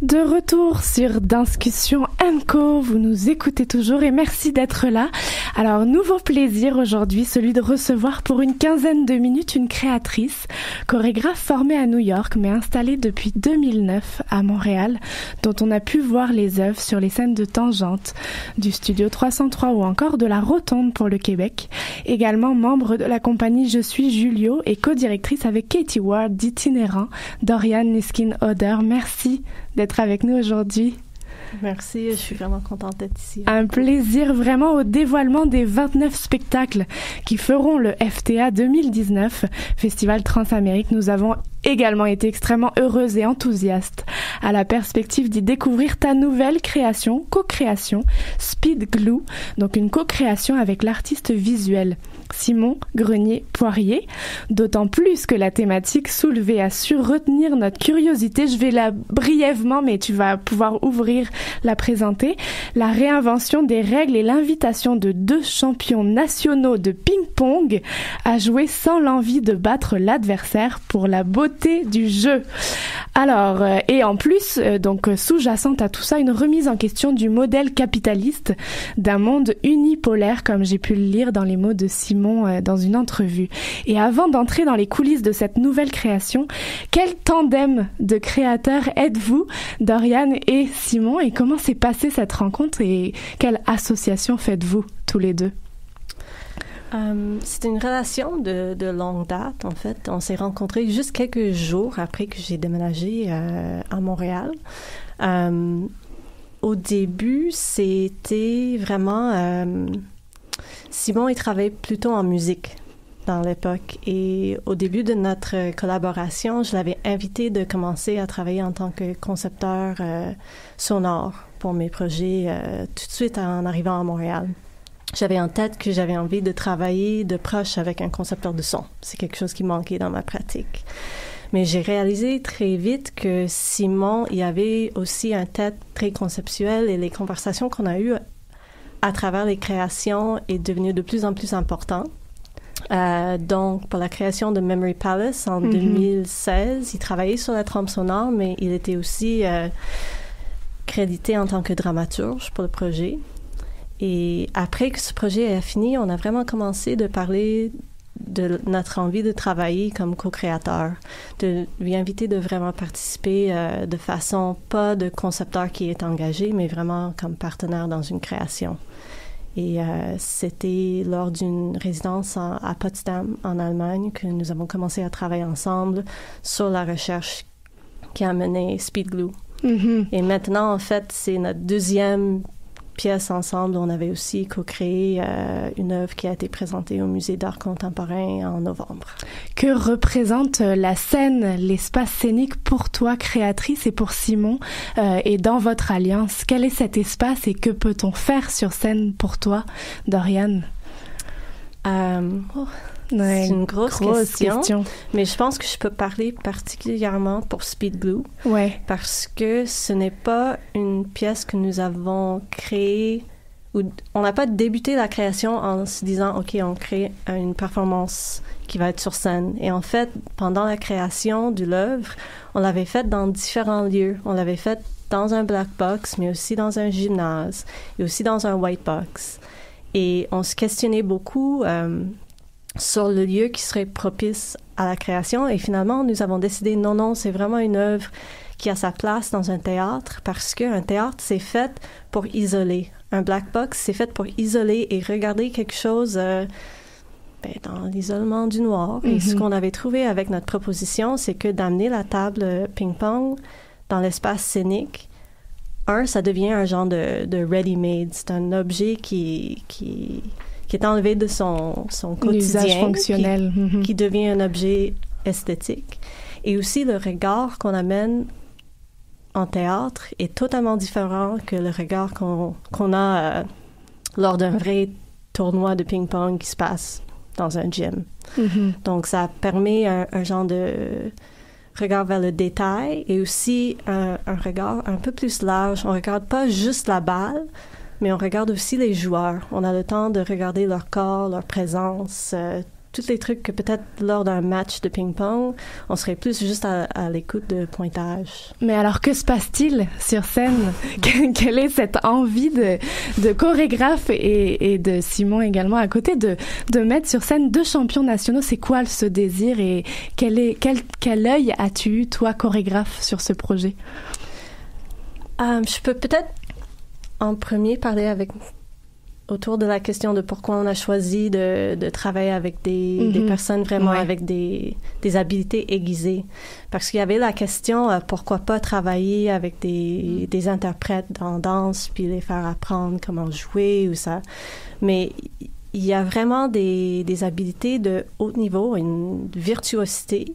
De retour sur Discussion & Co, vous nous écoutez toujours et merci d'être là. Alors, nouveau plaisir aujourd'hui, celui de recevoir pour une quinzaine de minutes une créatrice, chorégraphe formée à New York mais installée depuis 2009 à Montréal, dont on a pu voir les œuvres sur les scènes de Tangente, du Studio 303 ou encore de la Rotonde pour le Québec. Également membre de la compagnie Je suis Julio et co-directrice avec Katie Ward d'Itinérant, Doriane Niskin-Oder. Merci d'être avec nous aujourd'hui. Merci, je suis vraiment contente d'être ici. Un plaisir vraiment au dévoilement des 29 spectacles qui feront le FTA 2019, Festival Transamérique. Nous avons également été extrêmement heureuses et enthousiastes à la perspective d'y découvrir ta nouvelle création, co-création, Speed Glue, donc une co-création avec l'artiste visuel Simon Grenier-Poirier, d'autant plus que la thématique soulevée a su retenir notre curiosité. Je vais la brièvement, mais tu vas pouvoir ouvrir, la présenter. La réinvention des règles et l'invitation de 2 champions nationaux de ping-pong à jouer sans l'envie de battre l'adversaire pour la beauté du jeu. Alors, et en plus, donc sous-jacente à tout ça, une remise en question du modèle capitaliste d'un monde unipolaire, comme j'ai pu le lire dans les mots de Simon dans une entrevue. Et avant d'entrer dans les coulisses de cette nouvelle création, quel tandem de créateurs êtes-vous, Doriane et Simon, et comment s'est passée cette rencontre et quelle association faites-vous tous les deux? C'est une relation de longue date, en fait. On s'est rencontrés juste quelques jours après que j'ai déménagé à Montréal. Au début, c'était vraiment... Simon, il travaillait plutôt en musique dans l'époque. Et au début de notre collaboration, je l'avais invité de commencer à travailler en tant que concepteur sonore pour mes projets tout de suite en arrivant à Montréal. J'avais en tête que j'avais envie de travailler de proche avec un concepteur de son. C'est quelque chose qui manquait dans ma pratique. Mais j'ai réalisé très vite que Simon, il avait aussi un tête très conceptuel et les conversations qu'on a eues à travers les créations est devenue de plus en plus importante. Donc, pour la création de Memory Palace en 2016, il travaillait sur la trame sonore, mais il était aussi crédité en tant que dramaturge pour le projet. Et après que ce projet a fini, on a vraiment commencé de parler de notre envie de travailler comme co-créateur, de lui inviter de vraiment participer de façon pas de concepteur qui est engagé, mais vraiment comme partenaire dans une création. Et c'était lors d'une résidence à Potsdam, en Allemagne, que nous avons commencé à travailler ensemble sur la recherche qui a mené Speed Glue. Mm-hmm. Et maintenant, en fait, c'est notre deuxième pièce ensemble. On avait aussi co-créé une œuvre qui a été présentée au Musée d'art contemporain en novembre. Que représente la scène, l'espace scénique pour toi, créatrice, et pour Simon, et dans votre alliance? Quel est cet espace et que peut-on faire sur scène pour toi, Doriane? C'est une grosse question, mais je pense que je peux parler particulièrement pour Speed Glue, parce que ce n'est pas une pièce que nous avons créée, ou on n'a pas débuté la création en se disant « OK, on crée une performance qui va être sur scène ». Et en fait, pendant la création de l'œuvre, on l'avait faite dans différents lieux. On l'avait faite dans un black box, mais aussi dans un gymnase, et aussi dans un white box. Et on se questionnait beaucoup sur le lieu qui serait propice à la création. Et finalement, nous avons décidé, non, c'est vraiment une œuvre qui a sa place dans un théâtre, parce qu'un théâtre, c'est fait pour isoler. Un black box, c'est fait pour isoler et regarder quelque chose dans l'isolement du noir. Mm-hmm. Et ce qu'on avait trouvé avec notre proposition, c'est que d'amener la table ping-pong dans l'espace scénique, ça devient un genre de ready-made. C'est un objet qui est enlevé de son quotidien, usage fonctionnel, qui devient un objet esthétique. Et aussi, le regard qu'on amène en théâtre est totalement différent que le regard qu'on a lors d'un vrai tournoi de ping-pong qui se passe dans un gym. Mm-hmm. Donc, ça permet un genre de regard vers le détail et aussi un regard un peu plus large. On ne regarde pas juste la balle, mais on regarde aussi les joueurs. On a le temps de regarder leur corps, leur présence, tous les trucs que peut-être lors d'un match de ping-pong, on serait plus juste à l'écoute de pointage. Mais alors, que se passe-t-il sur scène? Quelle est cette envie de chorégraphe et de Simon également à côté de mettre sur scène 2 champions nationaux? C'est quoi ce désir et quel œil as-tu eu, toi, chorégraphe, sur ce projet? Je peux peut-être en premier parler autour de la question de pourquoi on a choisi de travailler avec des personnes vraiment avec des habiletés aiguisées. Parce qu'il y avait la question, pourquoi pas travailler avec des interprètes en danse, puis les faire apprendre comment jouer ou ça. Mais il y a vraiment des habiletés de haut niveau, une virtuosité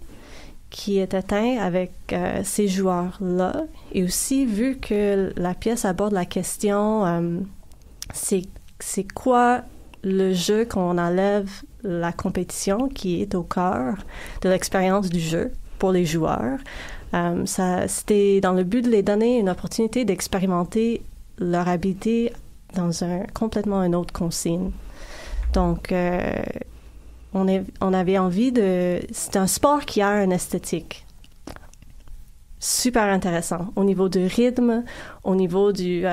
qui est atteinte avec ces joueurs-là. Et aussi, vu que la pièce aborde la question, c'est quoi le jeu qu'on enlève la compétition qui est au cœur de l'expérience du jeu pour les joueurs. C'était dans le but de les donner une opportunité d'expérimenter leur habileté dans complètement une autre consigne. Donc, on avait envie c'est un sport qui a une esthétique super intéressant au niveau du rythme, au niveau du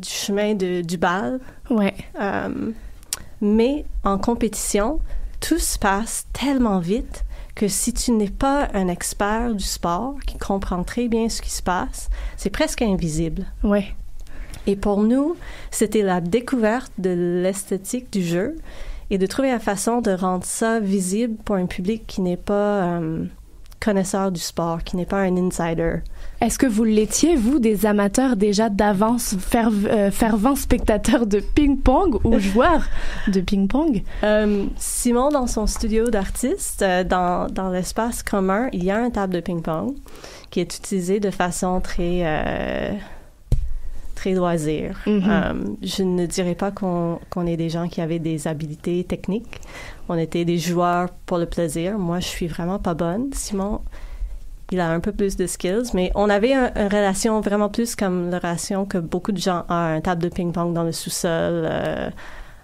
chemin du bal. Ouais. Mais en compétition, tout se passe tellement vite que si tu n'es pas un expert du sport qui comprend très bien ce qui se passe, c'est presque invisible. Ouais. Et pour nous, c'était la découverte de l'esthétique du jeu et de trouver la façon de rendre ça visible pour un public qui n'est pas connaisseur du sport, qui n'est pas un insider. Est-ce que vous l'étiez, vous, des amateurs déjà d'avance, fervents spectateurs de ping-pong ou joueurs de ping-pong? Simon, dans son studio d'artiste, dans l'espace commun, il y a une table de ping-pong qui est utilisée de façon très loisir. Je ne dirais pas qu'on est des gens qui avaient des habiletés techniques. On était des joueurs pour le plaisir. Moi, je suis vraiment pas bonne. Simon, il a un peu plus de skills, mais on avait une relation vraiment plus comme la relation que beaucoup de gens ont, une table de ping-pong dans le sous-sol,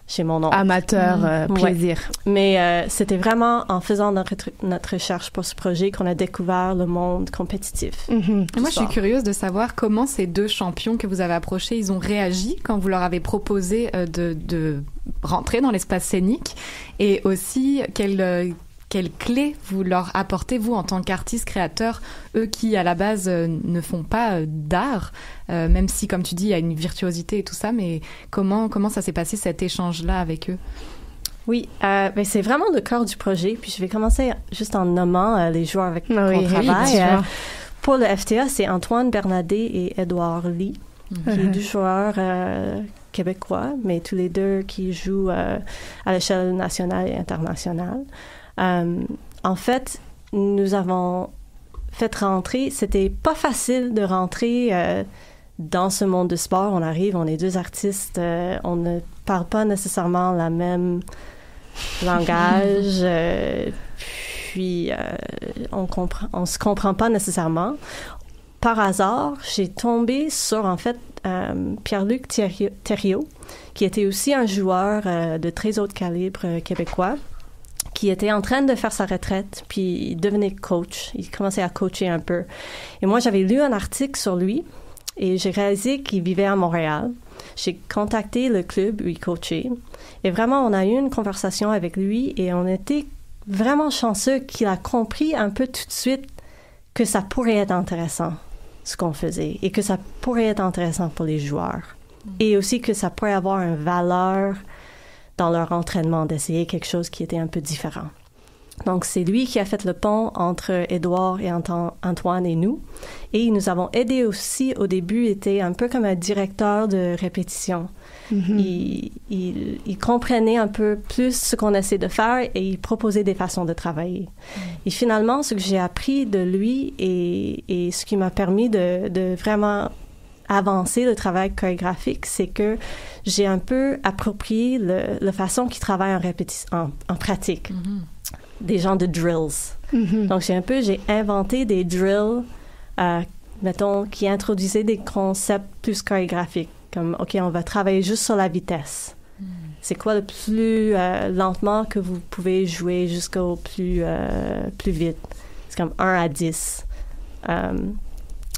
chez mon oncle. Amateur, plaisir. Ouais. Mais c'était vraiment en faisant notre recherche pour ce projet qu'on a découvert le monde compétitif. Moi, je suis curieuse de savoir comment ces 2 champions que vous avez approchés, ils ont réagi quand vous leur avez proposé de rentrer dans l'espace scénique, et aussi quelle clé vous leur apportez, vous, en tant qu'artiste créateur, eux qui, à la base, ne font pas d'art, même si, comme tu dis, il y a une virtuosité et tout ça, mais comment ça s'est passé, cet échange-là, avec eux? Oui, ben c'est vraiment le cœur du projet, puis je vais commencer juste en nommant les joueurs avec qui on travaille. Pour le FTA, c'est Antoine Bernadet et Édouard Lee, qui sont 2 joueurs québécois, mais tous les 2 qui jouent à l'échelle nationale et internationale. En fait, nous avons fait rentrer, c'était pas facile de rentrer dans ce monde de sport. On arrive, on est 2 artistes, on ne parle pas nécessairement le même langage, puis on se comprend pas nécessairement. Par hasard, j'ai tombé sur, en fait, Pierre-Luc Thériault, qui était aussi un joueur de très haut calibre québécois, qui était en train de faire sa retraite, puis il devenait coach. Il commençait à coacher un peu. Et moi, j'avais lu un article sur lui, et j'ai réalisé qu'il vivait à Montréal. J'ai contacté le club où il coachait. Et vraiment, on a eu une conversation avec lui, et on était vraiment chanceux qu'il a compris un peu tout de suite que ça pourrait être intéressant, ce qu'on faisait, et que ça pourrait être intéressant pour les joueurs. Et aussi que ça pourrait avoir une valeur dans leur entraînement, d'essayer quelque chose qui était un peu différent. Donc, c'est lui qui a fait le pont entre Édouard et Antoine et nous. Et nous avons aidé aussi, au début, était un peu comme un directeur de répétition. Il comprenait un peu plus ce qu'on essaie de faire et il proposait des façons de travailler. Et finalement, ce que j'ai appris de lui et ce qui m'a permis de vraiment avancer le travail chorégraphique, c'est que j'ai un peu approprié la façon qu'il travaille en pratique. Des genres de drills. Donc, j'ai inventé des drills, mettons, qui introduisaient des concepts plus chorégraphiques, comme, OK, on va travailler juste sur la vitesse. c'est quoi le plus lentement que vous pouvez jouer jusqu'au plus vite. C'est comme 1 à 10.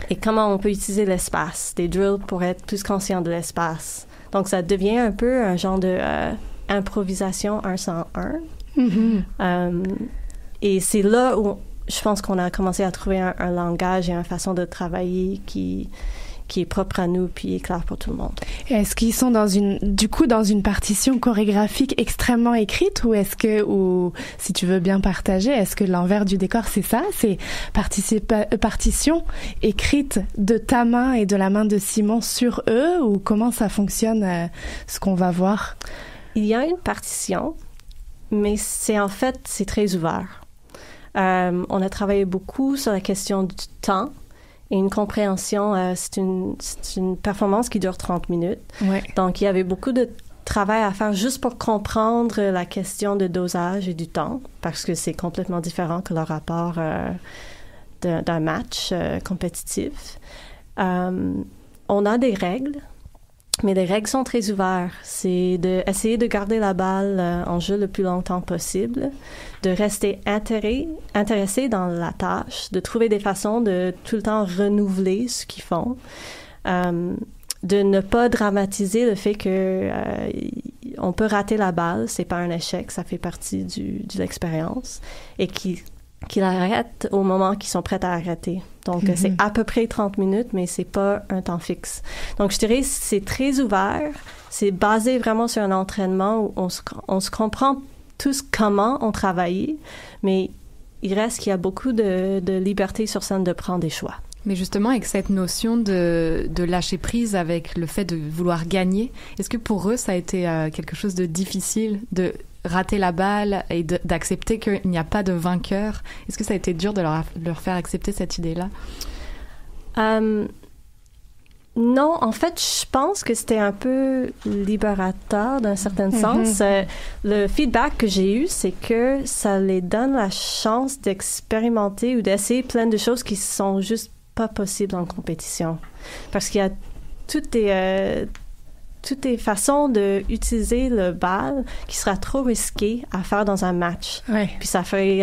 Et comment on peut utiliser l'espace, des drills pour être plus conscient de l'espace. Donc, ça devient un peu un genre de improvisation 101. Et c'est là où je pense qu'on a commencé à trouver un langage et une façon de travailler qui est propre à nous puis est clair pour tout le monde. Et est-ce qu'ils sont dans une partition chorégraphique extrêmement écrite ou si tu veux bien partager, est-ce que l'envers du décor c'est ça? C'est partition écrite de ta main et de la main de Simon sur eux ou comment ça fonctionne ce qu'on va voir? Il y a une partition, mais c'est très ouvert. On a travaillé beaucoup sur la question du temps. Et une compréhension, c'est une performance qui dure 30 minutes. Ouais. Donc, il y avait beaucoup de travail à faire juste pour comprendre la question de dosage et du temps, parce que c'est complètement différent que le rapport d'un match compétitif. On a des règles, mais les règles sont très ouvertes. C'est d'essayer de garder la balle en jeu le plus longtemps possible, de rester intéressé dans la tâche, de trouver des façons de tout le temps renouveler ce qu'ils font, de ne pas dramatiser le fait que on peut rater la balle, c'est pas un échec, ça fait partie de l'expérience, et qu'ils arrêtent au moment qu'ils sont prêts à arrêter. Donc, c'est à peu près 30 minutes, mais c'est pas un temps fixe. Donc, je dirais c'est très ouvert. C'est basé vraiment sur un entraînement où on se comprend tous comment on travaille, mais il reste qu'il y a beaucoup de liberté sur scène de prendre des choix. Mais justement, avec cette notion de lâcher prise, avec le fait de vouloir gagner, est-ce que pour eux, ça a été quelque chose de difficile de rater la balle et d'accepter qu'il n'y a pas de vainqueur? Est-ce que ça a été dur de leur faire accepter cette idée-là? Non, en fait, je pense que c'était un peu libérateur d'un certain sens. Le feedback que j'ai eu, c'est que ça les donne la chance d'expérimenter ou d'essayer plein de choses qui sont juste pas possibles en compétition. Parce qu'il y a toutes les façons d'utiliser le bal qui sera trop risqué à faire dans un match. Ouais. Puis ça ferait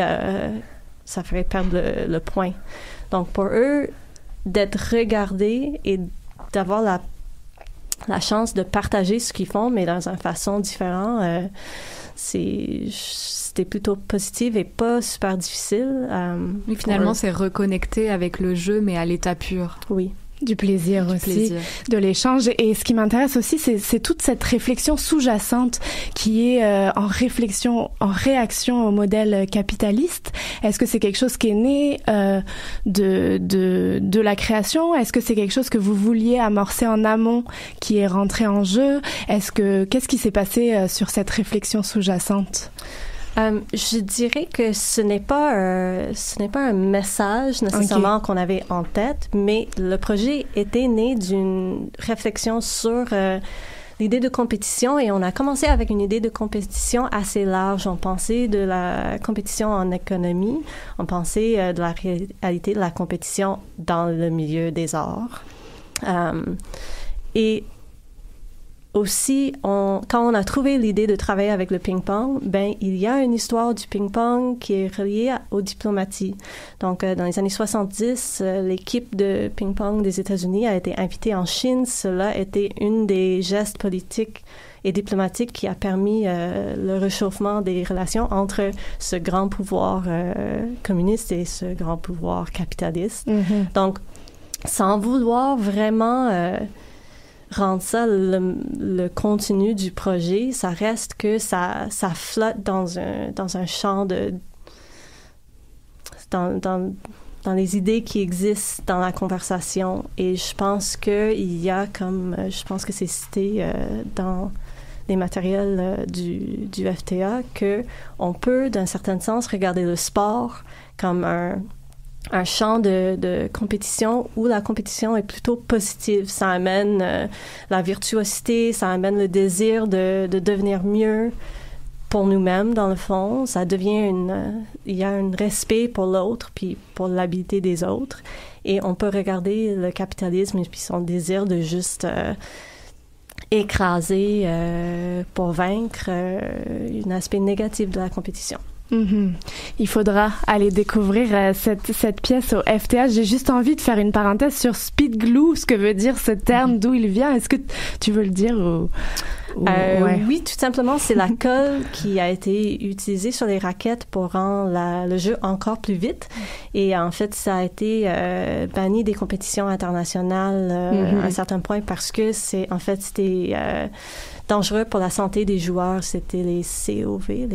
perdre le point. Donc, pour eux, d'être regardés et d'avoir la chance de partager ce qu'ils font, mais dans une façon différente, c'était plutôt positif et pas super difficile. Oui, finalement, c'est reconnecter avec le jeu, mais à l'état pur. Oui. Du plaisir aussi, de l'échange. Et ce qui m'intéresse aussi, c'est toute cette réflexion sous-jacente qui est en réaction au modèle capitaliste. Est-ce que c'est quelque chose qui est né de la création? Est-ce que c'est quelque chose que vous vouliez amorcer en amont, qui est rentré en jeu? Qu'est-ce qui s'est passé sur cette réflexion sous-jacente? Je dirais que ce n'est pas un message nécessairement qu'on avait en tête, mais le projet était né d'une réflexion sur l'idée de compétition et on a commencé avec une idée de compétition assez large. On pensait de la compétition en économie, on pensait de la réalité de la compétition dans le milieu des arts. Et aussi, quand on a trouvé l'idée de travailler avec le ping-pong, il y a une histoire du ping-pong qui est reliée aux diplomaties. Donc, dans les années 70, l'équipe de ping-pong des États-Unis a été invitée en Chine. Cela était une des gestes politiques et diplomatiques qui a permis le réchauffement des relations entre ce grand pouvoir communiste et ce grand pouvoir capitaliste. Mm-hmm. Donc, sans vouloir vraiment rendre ça le contenu du projet, ça reste que ça flotte dans un champ dans les idées qui existent dans la conversation. Et je pense qu'il y a je pense que c'est cité dans les matériels du FTA, qu'on peut, d'un certain sens, regarder le sport comme un champ de compétition où la compétition est plutôt positive. Ça amène la virtuosité, ça amène le désir de devenir mieux pour nous-mêmes, dans le fond. Ça devient il y a un respect pour l'autre puis pour l'habileté des autres. Et on peut regarder le capitalisme et puis son désir de juste écraser pour vaincre un aspect négatif de la compétition. Il faudra aller découvrir cette pièce au FTA. J'ai juste envie de faire une parenthèse sur speed glue, ce que veut dire ce terme, d'où il vient. Est-ce que tu veux le dire ouais. Oui, tout simplement, c'est la colle qui a été utilisée sur les raquettes pour rendre le jeu encore plus vite. Et en fait, ça a été banni des compétitions internationales à un certain point parce que c'était dangereux pour la santé des joueurs. C'était les COV,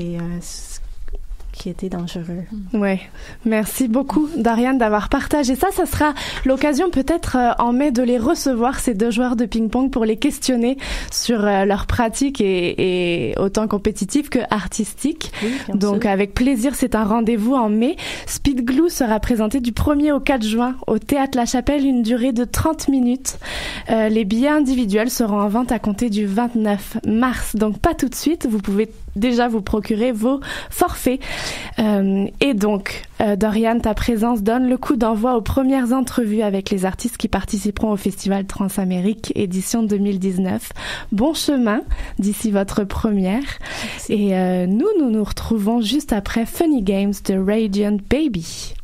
qui était dangereux. Ouais. Merci beaucoup, Doriane, d'avoir partagé ça. Ça sera l'occasion peut-être en mai de les recevoir, ces deux joueurs de ping-pong, pour les questionner sur leur pratique et autant compétitive que artistique. Oui, donc, avec plaisir, c'est un rendez-vous en mai. Speed Glue sera présenté du 1er au 4 juin au Théâtre La Chapelle, une durée de 30 minutes. Les billets individuels seront en vente à compter du 29 mars. Donc, pas tout de suite. Vous pouvez déjà vous procurer vos forfaits. Et donc, Doriane, ta présence donne le coup d'envoi aux premières entrevues avec les artistes qui participeront au Festival Transamérique édition 2019. Bon chemin d'ici votre première. Merci. Et nous nous retrouvons juste après Funny Games de Radiant Baby.